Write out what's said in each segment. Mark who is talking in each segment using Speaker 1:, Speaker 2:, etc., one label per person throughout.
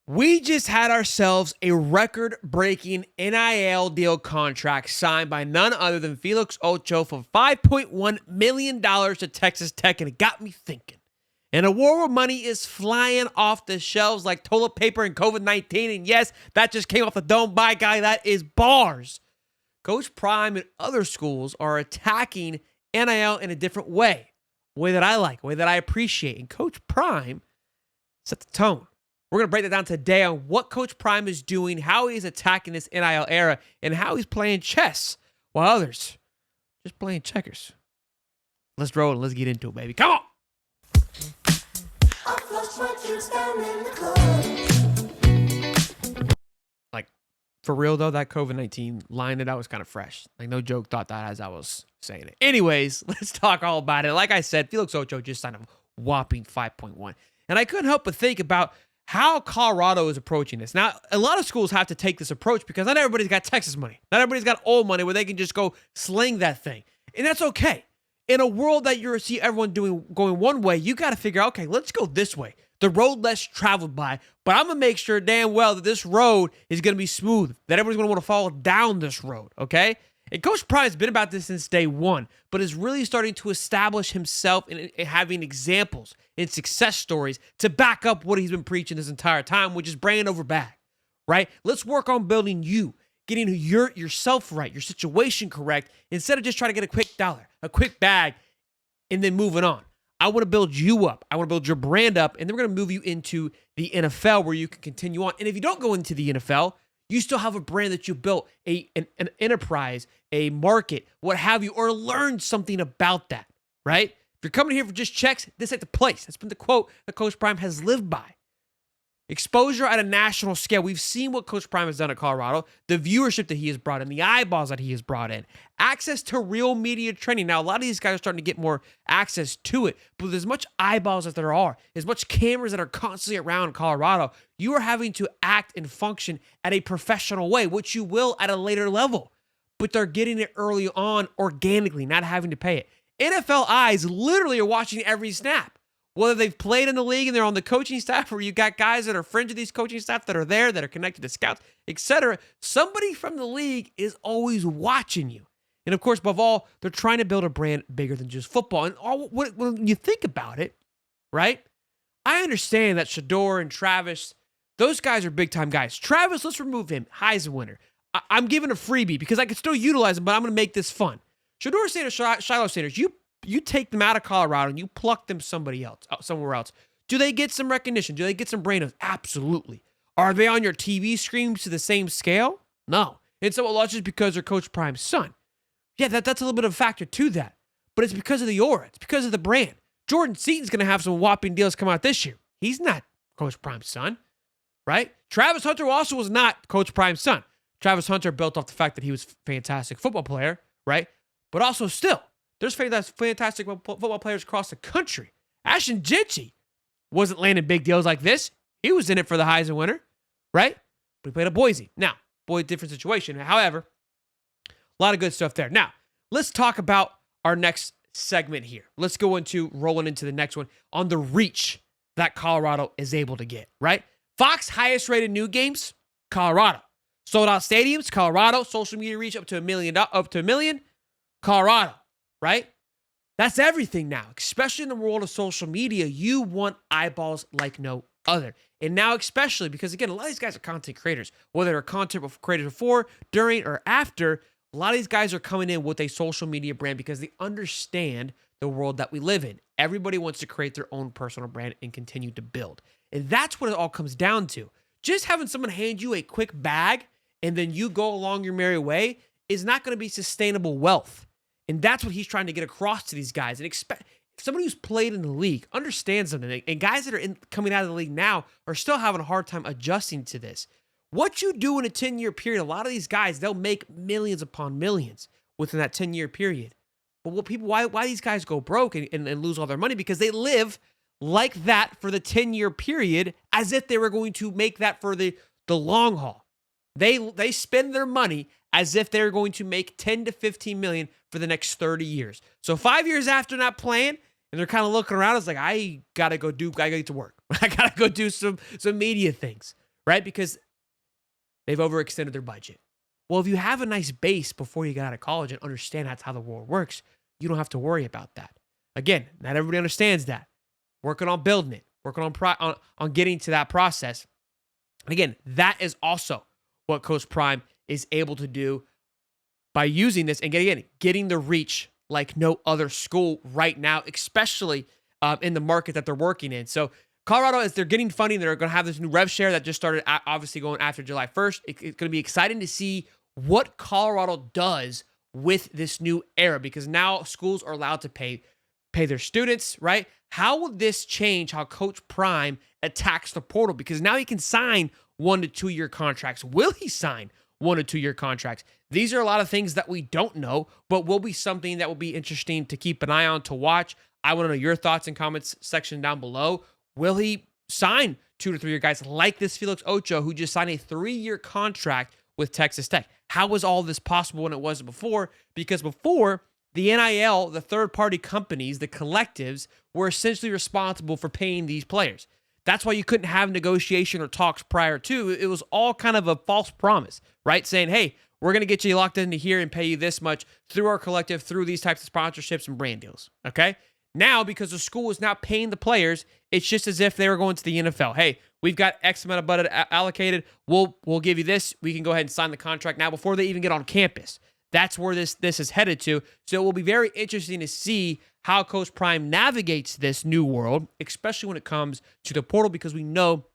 Speaker 1: We just had ourselves a record-breaking NIL deal contract signed by none other than Felix Ocho for $5.1 million to Texas Tech, and it got me thinking. In a war where money is flying off the shelves like toilet paper and COVID-19, and yes, that just came off the dome by guy, that is bars. Coach Prime and other schools are attacking NIL in a different way, a way that I like, a way that I appreciate, and Coach Prime set the tone. We're going to break that down today on what Coach Prime is doing, how he's attacking this NIL era, and how he's playing chess while others just playing checkers. Let's roll and let's get into it, baby. Come on! Like, for real though, that COVID-19 line that was kind of fresh. Like, no joke, thought that as I was saying it. Anyways, let's talk all about it. Like I said, Felix Ocho just signed a whopping 5.1. And I couldn't help but think about how Colorado is approaching this. Now, a lot of schools have to take this approach because not everybody's got Texas money. Not everybody's got old money where they can just go sling that thing. And that's okay. In a world that you see everyone going one way, you got to figure out, okay, let's go this way. The road less traveled by, but I'm going to make sure damn well that this road is going to be smooth, that everybody's going to want to follow down this road, okay? And Coach Prime's been about this since day one, but is really starting to establish himself in having examples and success stories to back up what he's been preaching this entire time, which is brand over bag, right? Let's work on building you, getting yourself right, your situation correct, instead of just trying to get a quick dollar, a quick bag, and then moving on. I want to build you up. I want to build your brand up, and then we're going to move you into the NFL where you can continue on. And if you don't go into the NFL, you still have a brand that you built, an enterprise, a market, what have you, or learned something about that, right? If you're coming here for just checks, this ain't the place. That's been the quote that Coach Prime has lived by. Exposure at a national scale. We've seen what Coach Prime has done at Colorado, the viewership that he has brought in, the eyeballs that he has brought in, access to real media training. Now, a lot of these guys are starting to get more access to it, but with as much eyeballs as there are, as much cameras that are constantly around Colorado, you are having to act and function at a professional way, which you will at a later level. But they're getting it early on organically, not having to pay it. NFL eyes literally are watching every snap. Whether they've played in the league and they're on the coaching staff, or you got guys that are fringe of these coaching staff that are there, that are connected to scouts, etc. Somebody from the league is always watching you. And of course, above all, they're trying to build a brand bigger than just football. And when you think about it, right? I understand that Shedeur and Travis, those guys are big-time guys. Travis, let's remove him. Heisman winner. I'm giving a freebie because I can still utilize him, but I'm going to make this fun. Shedeur Sanders, Shiloh Sanders, you take them out of Colorado and you pluck them somewhere else. Do they get some recognition? Do they get some brain? Absolutely. Are they on your TV screens to the same scale? No. And so, well, that's just because they're Coach Prime's son. Yeah, that's a little bit of a factor to that. But it's because of the aura. It's because of the brand. Jordan Seaton's going to have some whopping deals come out this year. He's not Coach Prime's son, right? Travis Hunter also was not Coach Prime's son. Travis Hunter built off the fact that he was a fantastic football player, right? But also still, there's fantastic football players across the country. Ashton Jeanty wasn't landing big deals like this. He was in it for the Heisman winner, right? But he played at Boise. Now, different situation. However, a lot of good stuff there. Now, let's talk about our next segment here. Let's go rolling into the next one on the reach that Colorado is able to get, right? Fox highest rated new games, Colorado. Sold out stadiums, Colorado. Social media reach up to a million, Colorado. Right? That's everything now, especially in the world of social media. You want eyeballs like no other. And now especially because, again, a lot of these guys are content creators. Whether they're content creators before, during, or after, a lot of these guys are coming in with a social media brand because they understand the world that we live in. Everybody wants to create their own personal brand and continue to build. And that's what it all comes down to. Just having someone hand you a quick bag and then you go along your merry way is not going to be sustainable wealth. And that's what he's trying to get across to these guys. And somebody who's played in the league understands something. And guys that are coming out of the league now are still having a hard time adjusting to this. What you do in a 10-year period, a lot of these guys, they'll make millions upon millions within that 10-year period. But why these guys go broke and lose all their money? Because they live like that for the 10-year period as if they were going to make that for the long haul. They spend their money as if they're going to make 10 to 15 million for the next 30 years. So 5 years after not playing, and they're kind of looking around, it's like, I gotta get to work. I gotta go do some media things, right? Because they've overextended their budget. Well, if you have a nice base before you get out of college and understand that's how the world works, you don't have to worry about that. Again, not everybody understands that. Working on building it, working on getting to that process. And again, that is also what Coach Prime is able to do by using this and getting the reach like no other school right now, especially in the market that they're working in. So Colorado, as they're getting funding, they're going to have this new rev share that just started obviously going after July 1st. It's going to be exciting to see what Colorado does with this new era, because now schools are allowed to pay their students, right? How will this change how Coach Prime attacks the portal? Because now he can sign 1 to 2 year contracts. Will he sign 1 to 2 year contracts? These are a lot of things that we don't know, but will be something that will be interesting to keep an eye on, to watch. I want to know your thoughts and comments section down below. Will he sign 2 to 3 year guys like this Felix Ocho, who just signed a 3-year contract with Texas Tech? How was all this possible when it wasn't before? Because before, the NIL, the third-party companies, the collectives, were essentially responsible for paying these players. That's why you couldn't have negotiation or talks prior to. It was all kind of a false promise, right? Saying, hey, we're going to get you locked into here and pay you this much through our collective, through these types of sponsorships and brand deals, okay? Now, because the school is not paying the players, it's just as if they were going to the NFL. Hey, we've got X amount of budget allocated. We'll give you this. We can go ahead and sign the contract now before they even get on campus. That's where this is headed to. So it will be very interesting to see how Coach Prime navigates this new world, especially when it comes to the portal, because we know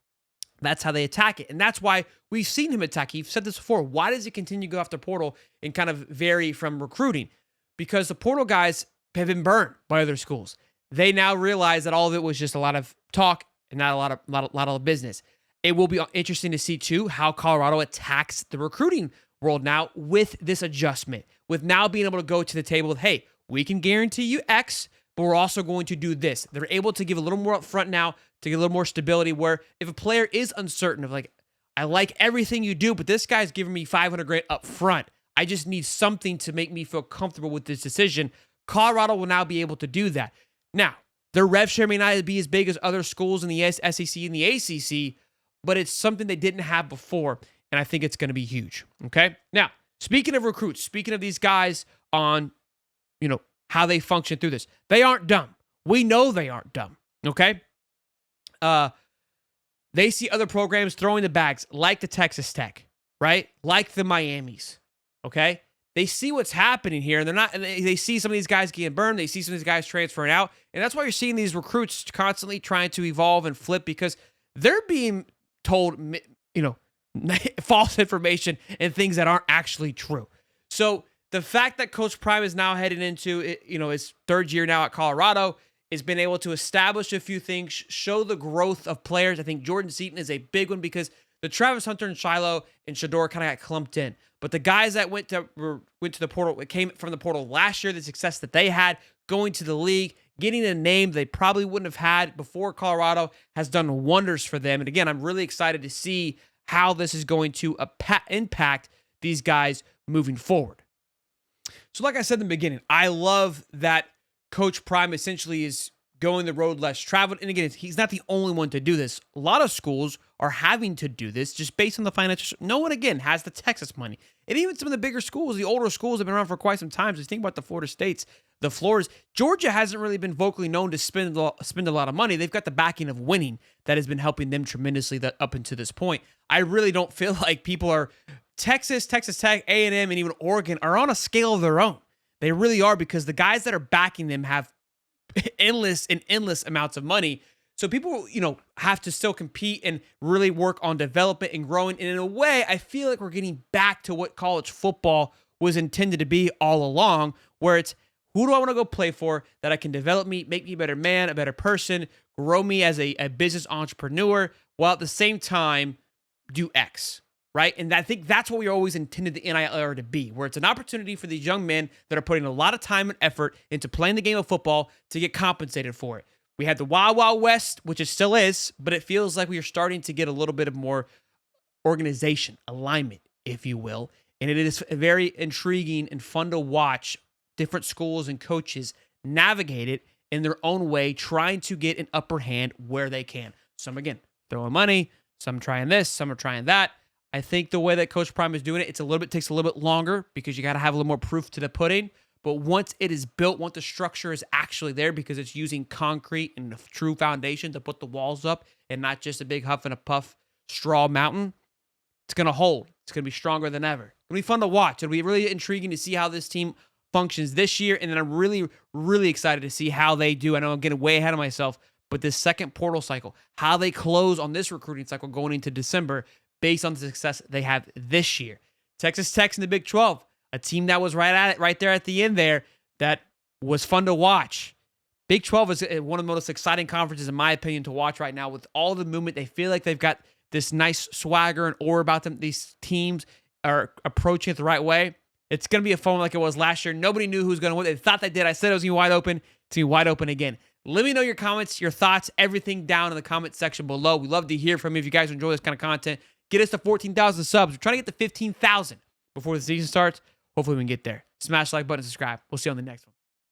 Speaker 1: that's how they attack it. And that's why we've seen him attack. You've said this before. Why does he continue to go after portal and kind of vary from recruiting? Because the portal guys have been burned by other schools. They now realize that all of it was just a lot of talk and not a lot of business. It will be interesting to see, too, how Colorado attacks the recruiting world now with this adjustment, with now being able to go to the table with, hey, we can guarantee you X, but we're also going to do this. They're able to give a little more upfront now to get a little more stability, where if a player is uncertain of like, I like everything you do, but this guy's giving me $500,000 up front, I just need something to make me feel comfortable with this decision. Colorado will now be able to do that. Now, their rev share may not be as big as other schools in the SEC and the ACC, but it's something they didn't have before, and I think it's going to be huge, okay? Now, speaking of recruits, speaking of these guys on, how they function through this, they aren't dumb. We know they aren't dumb, okay? They see other programs throwing the bags like the Texas Tech, right? Like the Miamis, okay? They see what's happening here, and they see some of these guys getting burned. They see some of these guys transferring out, and that's why you're seeing these recruits constantly trying to evolve and flip, because they're being told, false information and things that aren't actually true. So the fact that Coach Prime is now heading into his 3rd year now at Colorado, has been able to establish a few things, show the growth of players. I think Jordan Seaton is a big one, because the Travis Hunter and Shiloh and Shedeur kind of got clumped in. But the guys that went to the portal, it came from the portal last year, the success that they had going to the league, getting a name they probably wouldn't have had before Colorado, has done wonders for them. And again, I'm really excited to see how this is going to impact these guys moving forward. So like I said in the beginning, I love that Coach Prime essentially is going the road less traveled. And again, he's not the only one to do this. A lot of schools are having to do this just based on the financial. No one, again, has the Texas money. And even some of the bigger schools, the older schools have been around for quite some time. Just think about the Florida States, the Floridas. Georgia hasn't really been vocally known to spend a lot of money. They've got the backing of winning that has been helping them tremendously up until this point. I really don't feel like people are Texas Tech, A&M, and even Oregon are on a scale of their own. They really are, because the guys that are backing them have endless amounts of money. So people, have to still compete and really work on development and growing. And in a way, I feel like we're getting back to what college football was intended to be all along, where it's, who do I want to go play for that I can develop me, make me a better man, a better person, grow me as a business entrepreneur, while at the same time do X, right? And I think that's what we always intended the NIL era to be, where it's an opportunity for these young men that are putting a lot of time and effort into playing the game of football to get compensated for it. We had the Wild Wild West, which it still is, but it feels like we are starting to get a little bit of more organization, alignment, if you will. And it is very intriguing and fun to watch different schools and coaches navigate it in their own way, trying to get an upper hand where they can. Some, again, throwing money, Some trying this, some are trying that. I think the way that Coach Prime is doing it, takes a little bit longer because you got to have a little more proof to the pudding. But once it is built, once the structure is actually there, because it's using concrete and a true foundation to put the walls up and not just a big huff and a puff straw mountain, it's going to hold. It's going to be stronger than ever. It's going to be fun to watch. It'll be really intriguing to see how this team functions this year. And then I'm really, really excited to see how they do. I know I'm getting way ahead of myself, but this second portal cycle, how they close on this recruiting cycle going into December based on the success they have this year. Texas Tech's in the Big 12, a team that was right at it, right there at the end there, that was fun to watch. Big 12 is one of the most exciting conferences, in my opinion, to watch right now with all the movement. They feel like they've got this nice swagger and aura about them. These teams are approaching it the right way. It's going to be a fun like it was last year. Nobody knew who was going to win. They thought they did. I said it was going to be wide open. It's going to be wide open again. Let me know your comments, your thoughts, everything down in the comment section below. We love to hear from you if you guys enjoy this kind of content. Get us to 14,000 subs. We're trying to get to 15,000 before the season starts. Hopefully we can get there. Smash the like button, subscribe. We'll see you on the next one.